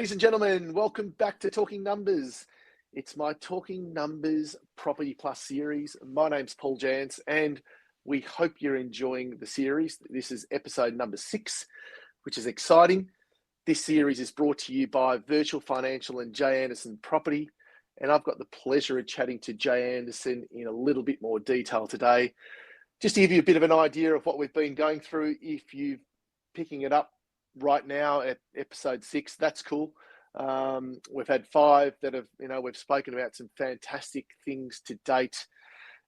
Ladies and gentlemen, welcome back to Talking Numbers. It's my Talking Numbers Property Plus series. My name's Paul Jansz, and we hope you're enjoying the series. This is episode number 6, which is exciting. This series is brought to you by Virtual Financial and Jay Anderson Property, and I've got the pleasure of chatting to Jay Anderson in a little bit more detail today, just to give you a bit of an idea of what we've been going through. If you're picking it up right now at episode 6, that's cool. We've had 5 that have, we've spoken about some fantastic things to date.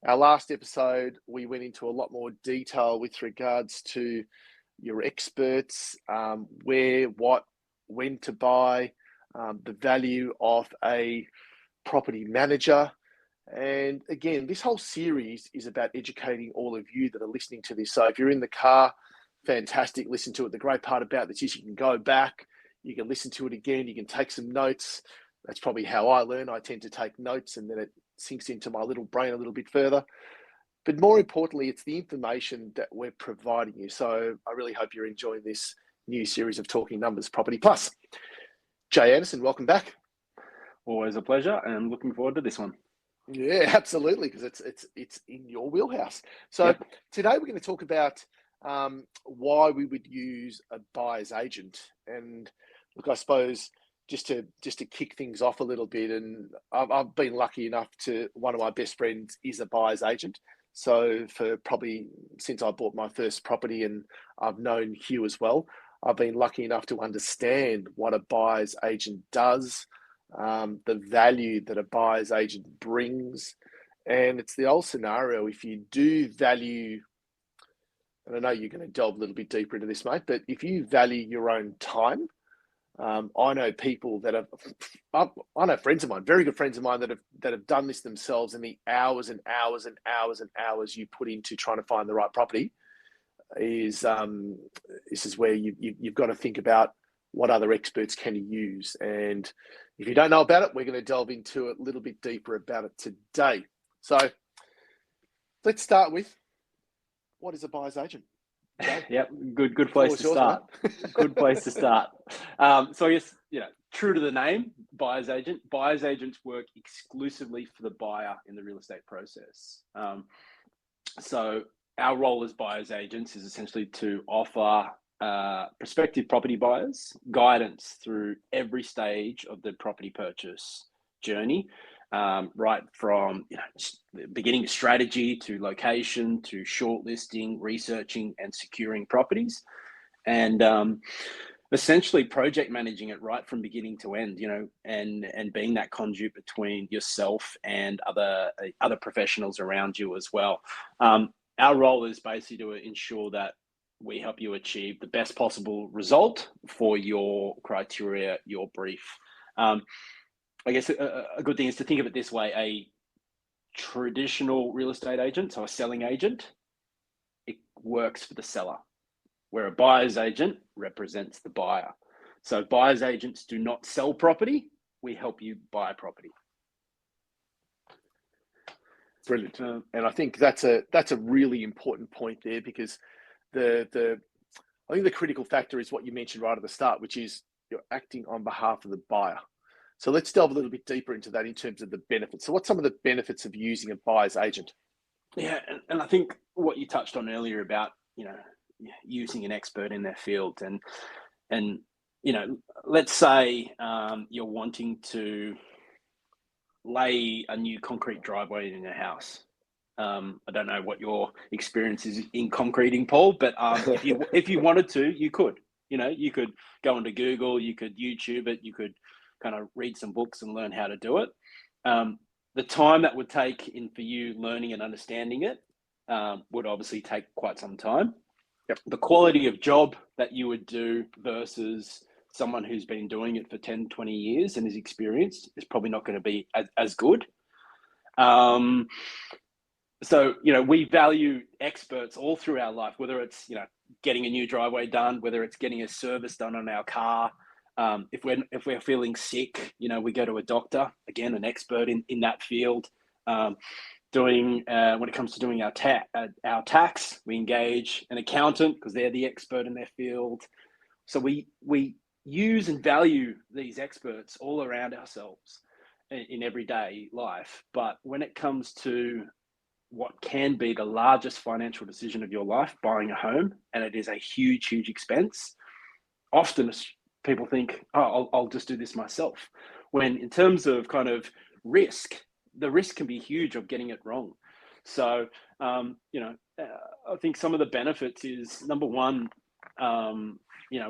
Our last episode, we went into a lot more detail with regards to your experts, where, what, when to buy, the value of a property manager. And again, this whole series is about educating all of you that are listening to this. So if you're in the car, fantastic, listen to it. The great part about this is you can go back, you can listen to it again, you can take some notes. That's probably how I learn. I tend to take notes and then it sinks into my little brain a little bit further. But more importantly, it's the information that we're providing you. So I really hope you're enjoying this new series of Talking Numbers Property Plus. Jay Anderson, welcome back. Always a pleasure, and looking forward to this one. Yeah, absolutely, because it's in your wheelhouse. So Today we're going to talk about why we would use a buyer's agent. And look, I suppose just to kick things off a little bit, and I've been lucky enough to, one of my best friends is a buyer's agent. So for probably since I bought my first property, and I've known Hugh as well, I've been lucky enough to understand what a buyer's agent does, the value that a buyer's agent brings. And it's the old scenario, if you do value, and I know you're going to delve a little bit deeper into this, mate, but if you value your own time, I know people that have, I know friends of mine, very good friends of mine that have done this themselves, and the hours and hours and hours and hours you put into trying to find the right property is, this is where you've got to think about what other experts can you use. And if you don't know about it, we're going to delve into it a little bit deeper about it today. So let's start with, what is a buyer's agent? Yep, good place to start. Good place to start. So I guess, true to the name, buyer's agent. Buyer's agents work exclusively for the buyer in the real estate process. So our role as buyer's agents is essentially to offer prospective property buyers guidance through every stage of the property purchase journey. Right from the beginning strategy to location to shortlisting, researching and securing properties, and essentially project managing it right from beginning to end, and being that conduit between yourself and other professionals around you as well. Our role is basically to ensure that we help you achieve the best possible result for your criteria, your brief. I guess a good thing is to think of it this way: a traditional real estate agent, so a selling agent, it works for the seller, where a buyer's agent represents the buyer. So buyer's agents do not sell property, we help you buy property. Brilliant. And I think that's a really important point there, because I think the critical factor is what you mentioned right at the start, which is you're acting on behalf of the buyer. So let's delve a little bit deeper into that in terms of the benefits. So what's some of the benefits of using a buyer's agent? Yeah, and I think what you touched on earlier about, using an expert in their field, and let's say you're wanting to lay a new concrete driveway in your house. I don't know what your experience is in concreting, Paul, but if you wanted to, you could. You could go into Google, you could YouTube it, you could kind of read some books and learn how to do it. The time that would take in for you learning and understanding it would obviously take quite some time. Yep. The quality of job that you would do versus someone who's been doing it for 10, 20 years and is experienced is probably not going to be as good. So, we value experts all through our life, whether it's, getting a new driveway done, whether it's getting a service done on our car. If we're feeling sick, we go to a doctor, again, an expert in that field. When it comes to doing our tax, we engage an accountant because they're the expert in their field. So we use and value these experts all around ourselves in everyday life. But when it comes to what can be the largest financial decision of your life, buying a home, and it is a huge, huge expense, often people think, oh, I'll just do this myself. When in terms of kind of risk, the risk can be huge of getting it wrong. So, I think some of the benefits is, number one,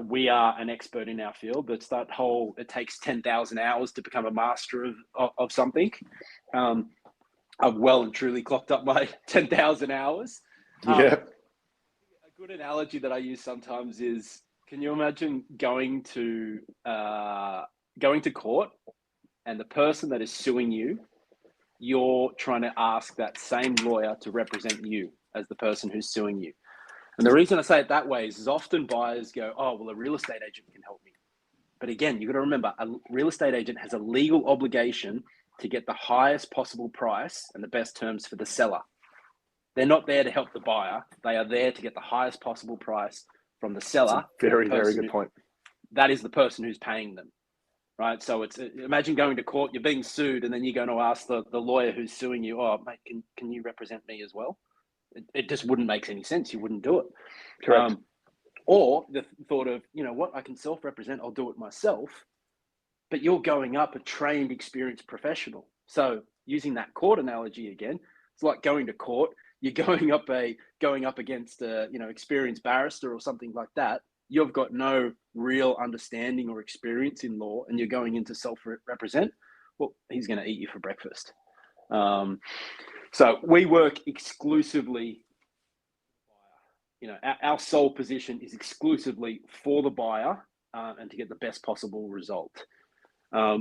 we are an expert in our field. That's that whole, it takes 10,000 hours to become a master of something. I've well and truly clocked up my 10,000 hours. Yeah. A good analogy that I use sometimes is, can you imagine going to court, and the person that is suing you, you're trying to ask that same lawyer to represent you as the person who's suing you. And the reason I say it that way is often buyers go, oh, well, a real estate agent can help me. But again, you've got to remember, a real estate agent has a legal obligation to get the highest possible price and the best terms for the seller. They're not there to help the buyer. They are there to get the highest possible price from the seller. Very, very good point. That is the person who's paying them, right? So it's, imagine going to court, you're being sued, and then you're going to ask the lawyer who's suing you, oh, mate, can you represent me as well? It just wouldn't make any sense. You wouldn't do it. Correct. Or the thought of, you know what, I can self-represent, I'll do it myself. But you're going up a trained, experienced professional. So using that court analogy again, it's like going to court. You're going up against a experienced barrister or something like that. You've got no real understanding or experience in law, and you're going in to self-represent. Well, he's going to eat you for breakfast. So we work exclusively. Our sole position is exclusively for the buyer and to get the best possible result. A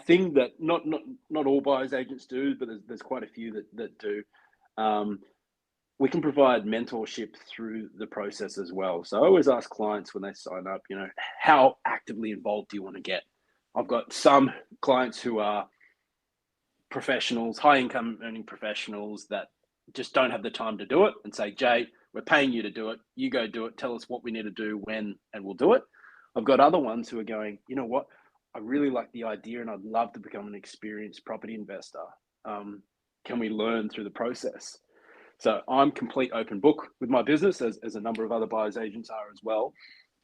thing that not all buyers agents do, but there's quite a few that do. We can provide mentorship through the process as well. So I always ask clients when they sign up, how actively involved do you want to get? I've got some clients who are professionals, high income earning professionals that just don't have the time to do it, and say, Jay, we're paying you to do it. You go do it. Tell us what we need to do, when, and we'll do it. I've got other ones who are going, you know what? I really like the idea and I'd love to become an experienced property investor. Can we learn through the process? So I'm complete open book with my business, as a number of other buyers agents are as well,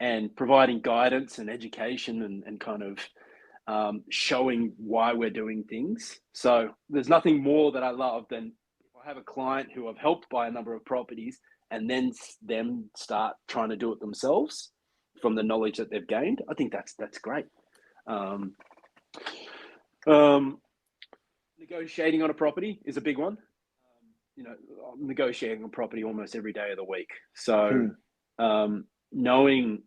and providing guidance and education and kind of showing why we're doing things. So there's nothing more that I love than if I have a client who I've helped buy a number of properties and then them start trying to do it themselves from the knowledge that they've gained. I think that's great. Negotiating on a property is a big one. I'm negotiating on property almost every day of the week. So knowing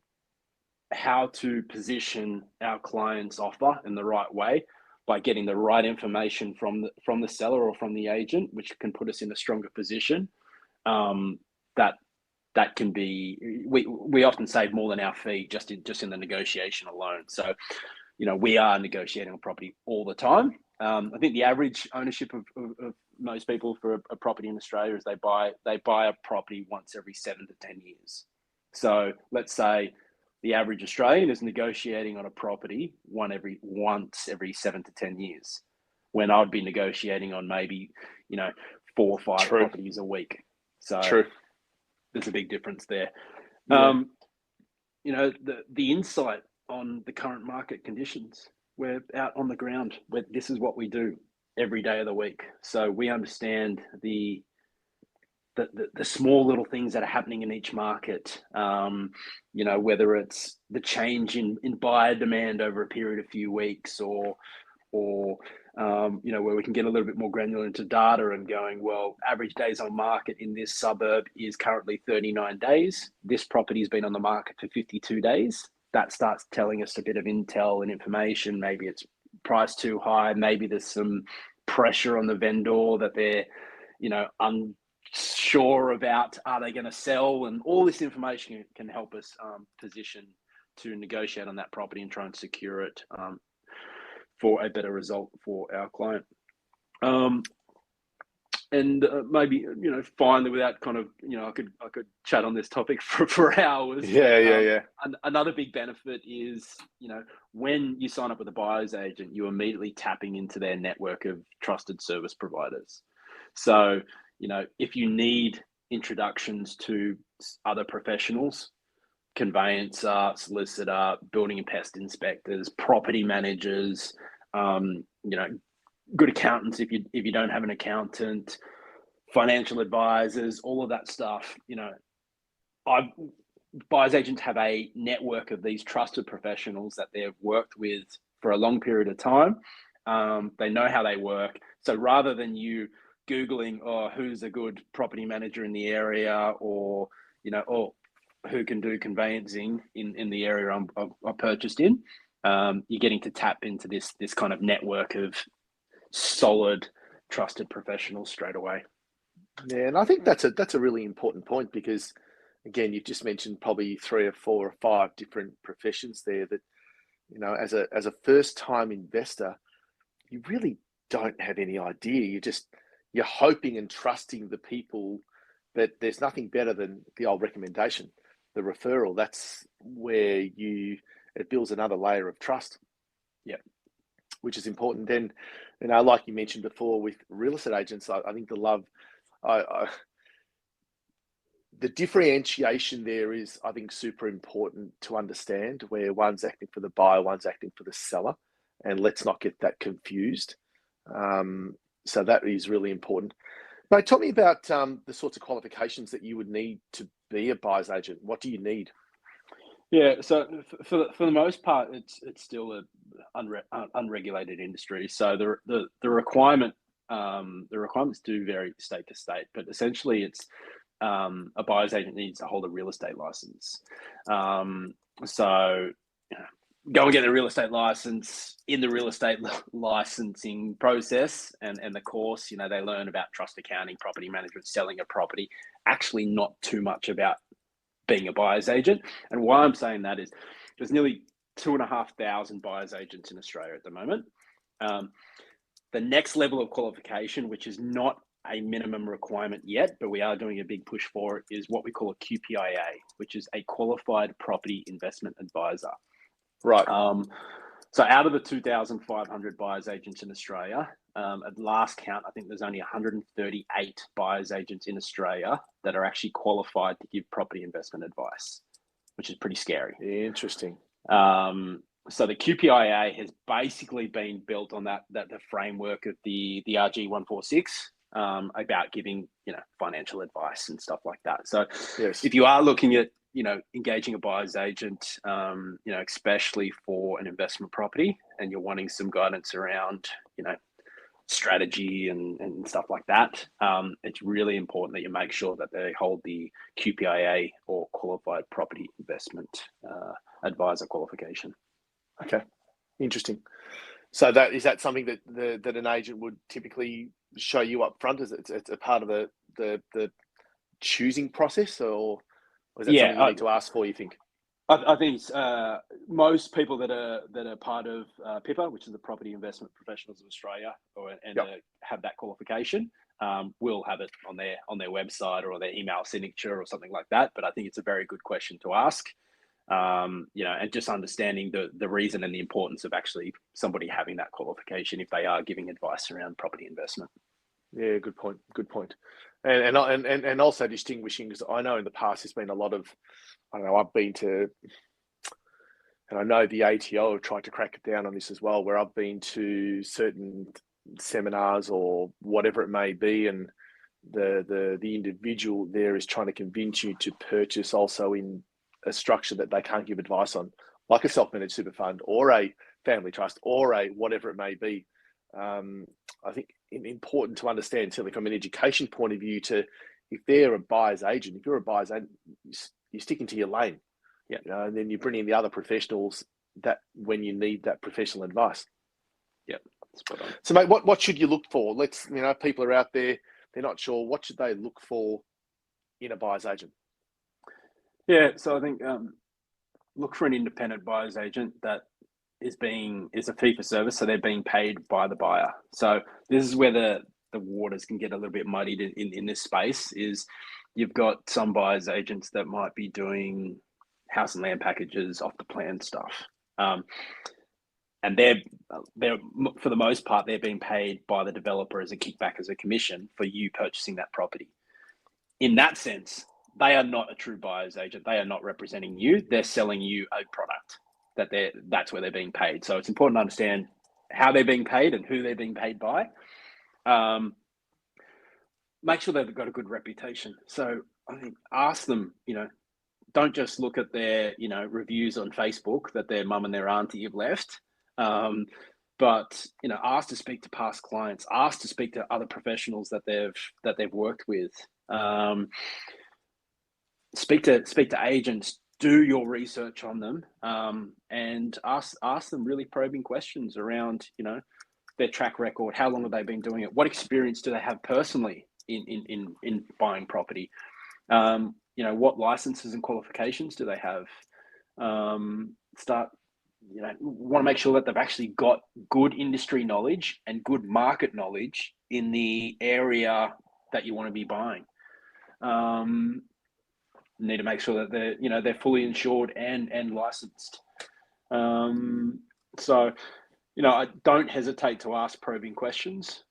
how to position our client's offer in the right way by getting the right information from the seller or from the agent, which can put us in a stronger position. That can be, we often save more than our fee just in the negotiation alone. So, we are negotiating on property all the time. I think the average ownership of most people for a property in Australia is they buy a property once every 7 to 10 years. So let's say the average Australian is negotiating on a property once every 7 to 10 years, when I would be negotiating on maybe 4 or 5 properties a week. So there's a big difference there. Yeah. The insight on the current market conditions. We're out on the ground. This is what we do every day of the week. So we understand the small little things that are happening in each market. Whether it's the change in buyer demand over a period of few weeks, or where we can get a little bit more granular into data and going, well, average days on market in this suburb is currently 39 days. This property has been on the market for 52 days. That starts telling us a bit of intel and information. Maybe it's priced too high. Maybe there's some pressure on the vendor that they're, unsure about, are they going to sell? And all this information can help us position to negotiate on that property and try and secure it for a better result for our client. maybe, finally, without kind of, I could chat on this topic for hours. Yeah. Another big benefit is, when you sign up with a buyer's agent, you're immediately tapping into their network of trusted service providers. So, if you need introductions to other professionals, conveyancer, solicitor, building and pest inspectors, property managers, good accountants if you don't have an accountant, financial advisors, all of that stuff. Buyers agents have a network of these trusted professionals that they've worked with for a long period of time. They know how they work. So rather than you Googling, who's a good property manager in the area, or who can do conveyancing in the area I purchased in, you're getting to tap into this kind of network of solid, trusted professionals straight away. Yeah, and I think that's a really important point, because again, you've just mentioned probably 3 or 4 or 5 different professions there that, as a first time investor, you really don't have any idea. You're hoping and trusting the people, but there's nothing better than the old recommendation, the referral. That's where it builds another layer of trust. Yeah. Which is important. Then, like you mentioned before with real estate agents, I think the differentiation there is, I think, super important to understand, where one's acting for the buyer, one's acting for the seller, and let's not get that confused. So that is really important. Mate, tell me about the sorts of qualifications that you would need to be a buyer's agent. What do you need? Yeah, so for the most part, it's still a unregulated industry. So the requirements do vary state to state, but essentially it's a buyer's agent needs to hold a real estate license. So go and get a real estate license. In the real estate licensing process and the course, they learn about trust accounting, property management, selling a property. Actually, not too much about being a buyer's agent. And why I'm saying that is there's nearly 2,500 buyer's agents in Australia at the moment. The next level of qualification, which is not a minimum requirement yet, but we are doing a big push for it, is what we call a QPIA, which is a qualified property investment advisor. Right. So out of the 2,500 buyer's agents in Australia, at last count, I think there's only 138 buyer's agents in Australia that are actually qualified to give property investment advice, which is pretty scary. Interesting. So the QPIA has basically been built on the framework of the RG 146 about giving financial advice and stuff like that. So yes. If you are looking at engaging a buyer's agent, especially for an investment property, and you're wanting some guidance around strategy and stuff like that, it's really important that you make sure that they hold the QPIA, or qualified property investment advisor qualification. Okay, interesting. So is that something that an agent would typically show you up front? Is it's a part of the choosing process, or is that something you need to ask for, you think? I think most people that are part of PIPA, which is the Property Investment Professionals of Australia, have that qualification, will have it on their website or their email signature or something like that. But I think it's a very good question to ask, and just understanding the reason and the importance of actually somebody having that qualification if they are giving advice around property investment. Yeah, good point. Good point. And also distinguishing, because I know in the past there's been a lot of, I've been to, and I know the ATO have tried to crack it down on this as well, where I've been to certain seminars or whatever it may be, and the individual there is trying to convince you to purchase also in a structure that they can't give advice on, like a self-managed super fund or a family trust or a whatever it may be. I think important to understand, certainly from an education point of view, if they're a buyer's agent, if you're a buyer's agent, you're sticking to your lane, and then you bring in the other professionals that when you need that professional advice. Yeah, spot on. So, mate, what should you look for? People are out there, they're not sure. What should they look for in a buyer's agent? Yeah, so I think look for an independent buyer's agent that is a fee for service, so they're being paid by the buyer. So this is where the waters can get a little bit muddied in this space is you've got some buyers agents that might be doing house and land packages, off the plan stuff. And they're for the most part, they're being paid by the developer as a kickback, as a commission for you purchasing that property. In that sense, they are not a true buyer's agent. They are not representing you. They're selling you a product that's where they're being paid. So it's important to understand how they're being paid and who they're being paid by. Make sure they've got a good reputation. So I think ask them, don't just look at their, reviews on Facebook that their mum and their auntie have left. But ask to speak to past clients, ask to speak to other professionals that they've worked with. Speak to agents, do your research on them, and ask them really probing questions around, their track record. How long have they been doing it? What experience do they have personally in buying property? What licenses and qualifications do they have? Want to make sure that they've actually got good industry knowledge and good market knowledge in the area that you want to be buying. Need to make sure that they're fully insured and licensed. So I don't hesitate to ask probing questions,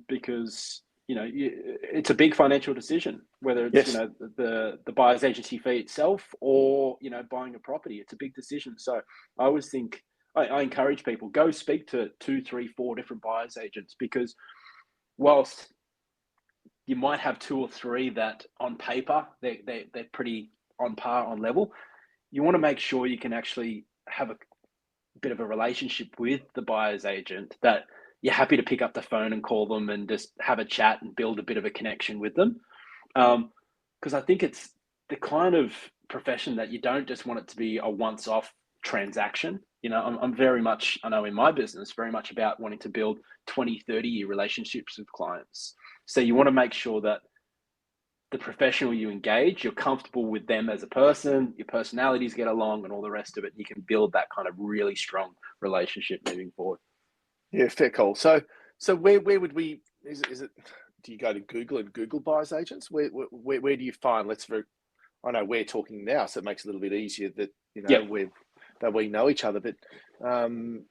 because it's a big financial decision, whether it's the buyer's agency fee itself or buying a property. It's a big decision. So I always think I encourage people, go speak to 2, 3, 4 different buyer's agents, because whilst you might have 2 or 3 that on paper they're pretty on par, on level, you want to make sure you can actually have a bit of a relationship with the buyer's agent, that you're happy to pick up the phone and call them and just have a chat and build a bit of a connection with them. Because I think it's the kind of profession that you don't just want it to be a once-off transaction. I'm very much, I know in my business, very much about wanting to build 20, 30-year relationships with clients. So you want to make sure that the professional you engage, you're comfortable with them as a person, your personalities get along and all the rest of it. You can build that kind of really strong relationship moving forward. Yeah, fair call. So where would we, is it, do you go to Google and Google buyers agents? Where do you find, I know we're talking now, so it makes it a little bit easier that, that we know each other. But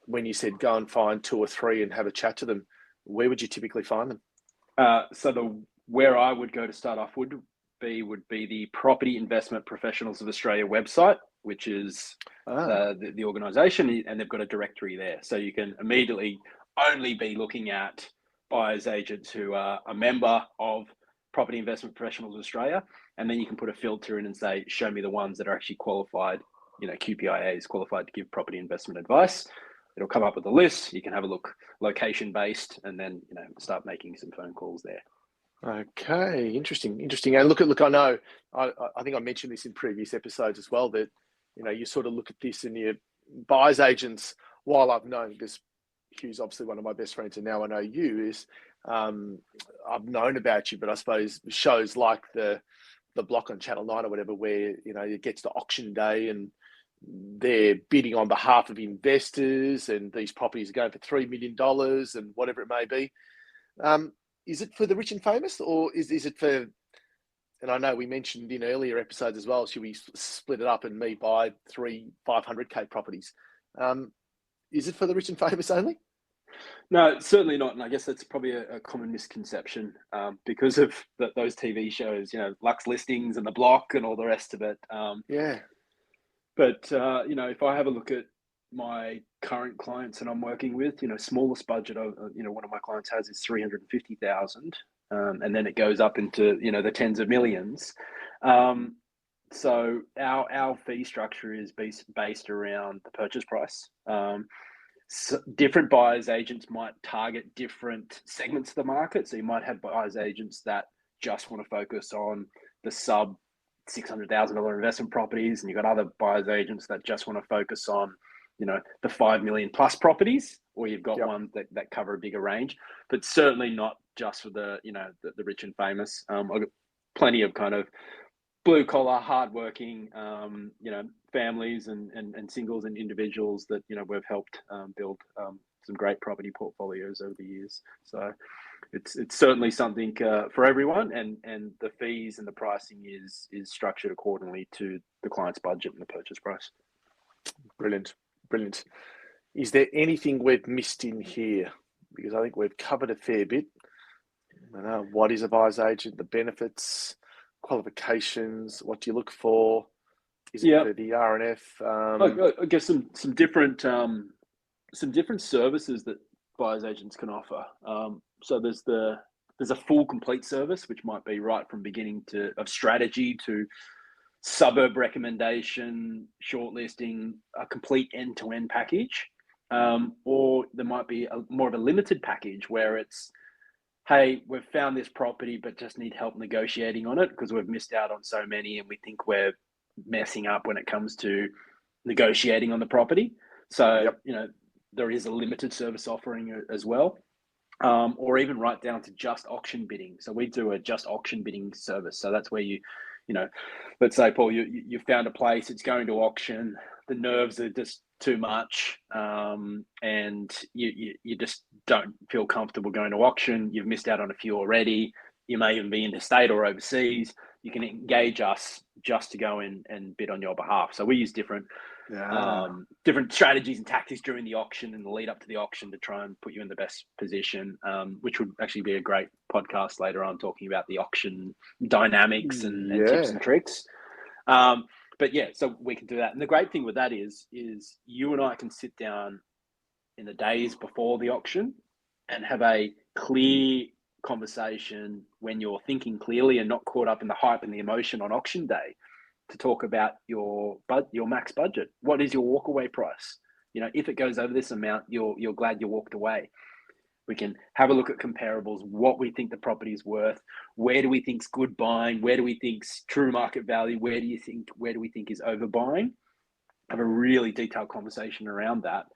when you said go and find 2 or 3 and have a chat to them, where would you typically find them? Where I would go to start off would be the Property Investment Professionals of Australia website, which is the organisation, and they've got a directory there. So you can immediately only be looking at buyers agents who are a member of Property Investment Professionals of Australia, and then you can put a filter in and say, show me the ones that are actually qualified. QPIA is qualified to give property investment advice. It'll come up with a list. You can have a look, location based, and then start making some phone calls there. Okay, interesting. And look, I know, I think I mentioned this in previous episodes as well, that you sort of look at this and your buyers agents. While I've known, because Hugh's obviously one of my best friends, and now I know you, is I've known about you, but I suppose shows like the block on Channel 9 or whatever, where it gets to auction day and they're bidding on behalf of investors, and these properties are going for $3 million and whatever it may be. Is it for the rich and famous, or is it for, and I know we mentioned in earlier episodes as well, should we split it up and me buy 3 500K properties? Is it for the rich and famous only? No, certainly not. And I guess that's probably a common misconception, because of those TV shows, Lux Listings and The Block and all the rest of it. But, if I have a look at my current clients and I'm working with, smallest budget of, one of my clients has is 350,000, and then it goes up into, the tens of millions. So our fee structure is based around the purchase price. So different buyers agents might target different segments of the market. So you might have buyers agents that just want to focus on the sub $600,000 investment properties, and you've got other buyers agents that just want to focus on the 5 million plus properties, or you've got ones that cover a bigger range, but certainly not just for the rich and famous. I've got plenty of kind of blue collar, hardworking, families and singles and individuals that we've helped build great property portfolios over the years. So it's certainly something for everyone, and the fees and the pricing is structured accordingly to the client's budget and the purchase price. Brilliant. Is there anything we've missed in here? Because I think we've covered a fair bit. What is a buyer's agent? The benefits, qualifications. What do you look for? Is it for the RNF? I guess some different services that buyer's agents can offer. So there's a full complete service, which might be right from beginning of strategy to suburb recommendation, shortlisting, a complete end-to-end package. Or there might be more of a limited package where it's, hey, we've found this property, but just need help negotiating on it because we've missed out on so many and we think we're messing up when it comes to negotiating on the property. So, there is a limited service offering as well. Or even right down to just auction bidding. So we do a just auction bidding service. So that's where let's say, Paul, you found a place, it's going to auction, the nerves are just too much, and you just don't feel comfortable going to auction. You've missed out on a few already. You may even be interstate or overseas. You can engage us just to go in and bid on your behalf. So we use different strategies and tactics during the auction and the lead up to the auction to try and put you in the best position, which would actually be a great podcast later on, talking about the auction dynamics and tips and tricks. But yeah, so we can do that. And the great thing with that is you and I can sit down in the days before the auction and have a clear conversation when you're thinking clearly and not caught up in the hype and the emotion on auction day, to talk about your max budget. What is your walkaway price? If it goes over this amount, you're glad you walked away. We can have a look at comparables, what we think the property is worth, where do we think's good buying, where do we think's true market value, where do we think is overbuying? Have a really detailed conversation around that.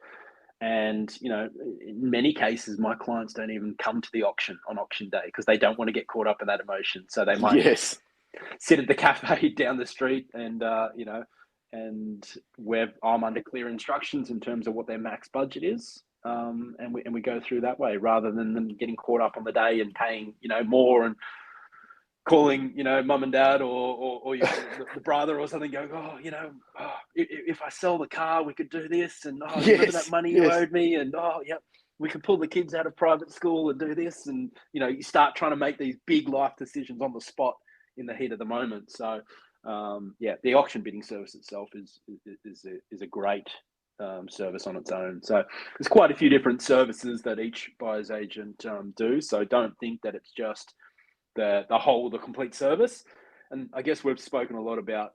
And, in many cases, my clients don't even come to the auction on auction day because they don't want to get caught up in that emotion. So they might sit at the cafe down the street and, and I'm under clear instructions in terms of what their max budget is. And we go through that way rather than them getting caught up on the day and paying, more and calling, mum and dad or the brother or something, going, if I sell the car, we could do this, and remember that money you owed me, and we could pull the kids out of private school and do this, and you start trying to make these big life decisions on the spot in the heat of the moment. So the auction bidding service itself is a great service on its own. So there's quite a few different services that each buyer's agent do. So don't think that it's just the complete service. And I guess we've spoken a lot about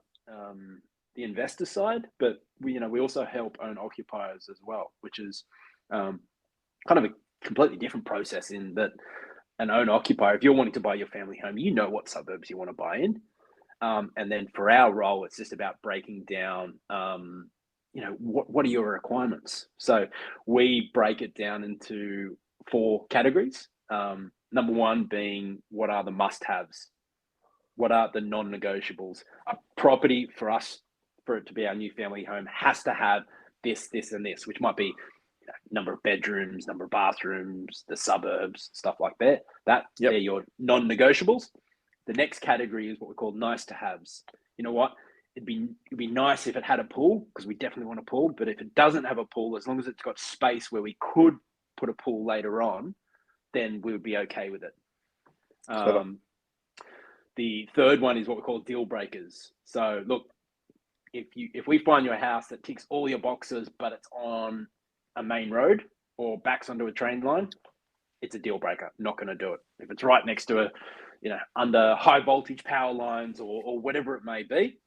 the investor side, but we also help own occupiers as well, which is kind of a completely different process in that an own occupier, if you're wanting to buy your family home, what suburbs you want to buy in. And then for our role, it's just about breaking down, what are your requirements? So we break it down into 4 categories. Number 1 being, what are the must-haves? What are the non-negotiables? A property for us, for it to be our new family home, has to have this, this, and this, which might be number of bedrooms, number of bathrooms, the suburbs, stuff like that. They're your non-negotiables. The next category is what we call nice-to-haves. You know what? It'd be nice if it had a pool, because we definitely want a pool. But if it doesn't have a pool, as long as it's got space where we could put a pool later on, then we would be okay with it. The third one is what we call deal breakers. So look, if we find you a house that ticks all your boxes, but it's on a main road or backs onto a train line, it's a deal breaker. Not going to do it. If it's right next to under high voltage power lines or whatever it may be,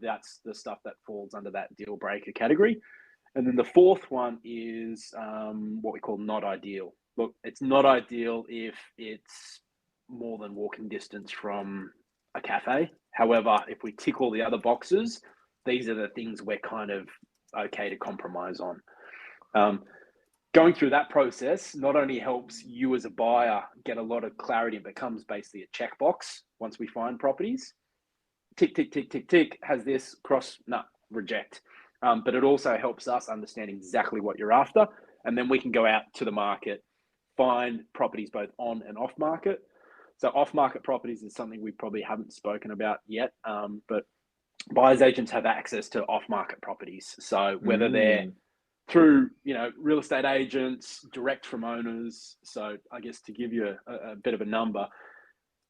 that's the stuff that falls under that deal breaker category. And then the fourth one is what we call not ideal. Look, it's not ideal if it's more than walking distance from a cafe. However, if we tick all the other boxes, these are the things we're kind of okay to compromise on. Going through that process not only helps you as a buyer get a lot of clarity, it becomes basically a checkbox once we find properties. Tick, tick, tick, tick, tick, has this, cross, no, reject. But it also helps us understand exactly what you're after and then we can go out to the market, find properties both on and off market. So off market properties is something we probably haven't spoken about yet, but buyer's agents have access to off market properties. So whether they're through, real estate agents, direct from owners. So I guess to give you a bit of a number,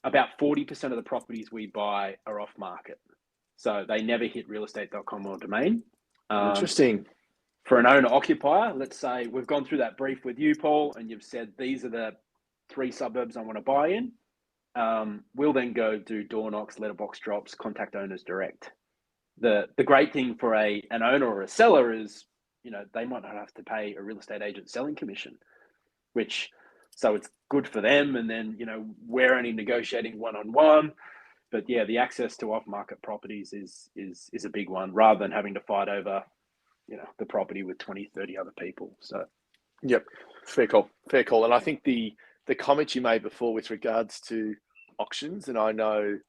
about 40% of the properties we buy are off market. So they never hit realestate.com or domain. Interesting. For an owner occupier, let's say we've gone through that brief with you, Paul, and you've said, these are the 3 suburbs I want to buy in. We'll then go do door knocks, letterbox drops, contact owners direct. The great thing for an owner or a seller is, they might not have to pay a real estate agent selling commission, so it's good for them. And then, we're only negotiating one-on-one. But yeah, the access to off-market properties is a big one, rather than having to fight over, the property with 20, 30 other people. So, yep, fair call. And I think the comment you made before with regards to auctions, and I know,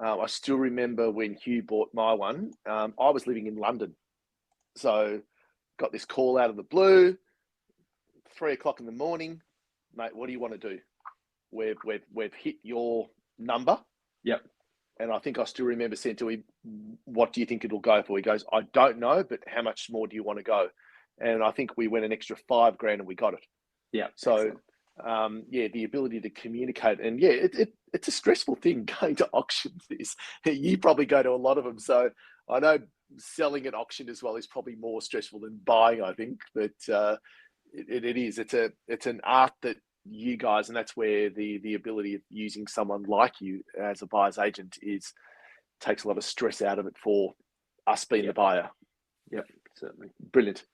I still remember when Hugh bought my one, I was living in London. So got this call out of the blue, 3:00 in the morning, mate, what do you want to do? We've hit your number. Yep. And I think I still remember saying to him, what do you think it'll go for? He goes, I don't know, but how much more do you want to go? And I think we went an extra $5,000 and we got it. Yeah. So, the ability to communicate, and it's a stressful thing going to auctions. You probably go to a lot of them. So I know selling at auction as well is probably more stressful than buying, I think, but it is. It's an art that you guys, and that's where the ability of using someone like you as a buyer's agent takes a lot of stress out of it for us being the buyer. Yep, certainly. Brilliant.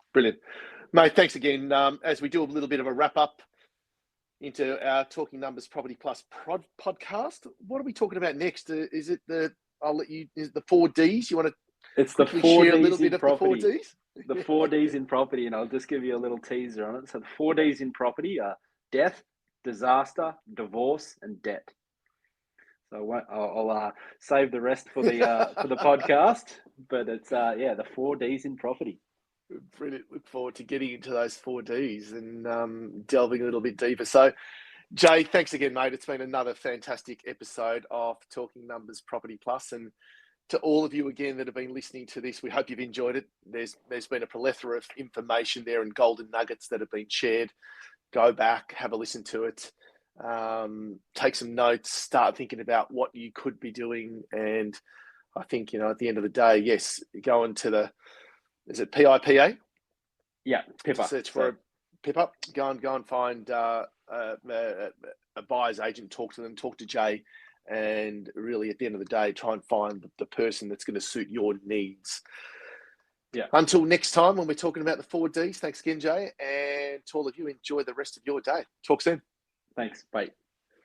Mate, thanks again. As we do a little bit of a wrap up into our Talking Numbers Property Plus podcast, what are we talking about next? Is it the 4 Ds? You want to It's the 4 share Ds a little bit in of property. the 4 Ds? The 4 Ds in property, and I'll just give you a little teaser on it. So the 4 Ds in property are death, disaster, divorce, and debt. So I'll save the rest for the podcast. But it's the 4 Ds in property. Brilliant. Look forward to getting into those 4 Ds and delving a little bit deeper. So, Jay, thanks again, mate. It's been another fantastic episode of Talking Numbers Property Plus, and to all of you again that have been listening to this, we hope you've enjoyed it. There's been a plethora of information there and golden nuggets that have been shared. Go back, have a listen to it, take some notes, start thinking about what you could be doing. And I think, at the end of the day, yes, go into is it PIPA? Yeah, PIPA. Search for a PIPA. Go and find a buyer's agent, talk to them, talk to Jay, and really at the end of the day, try and find the person that's going to suit your needs. Yeah. Until next time when we're talking about the 4 Ds, thanks again, Jay. And to all of you, enjoy the rest of your day. Talk soon. Thanks. Bye.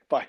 Bye.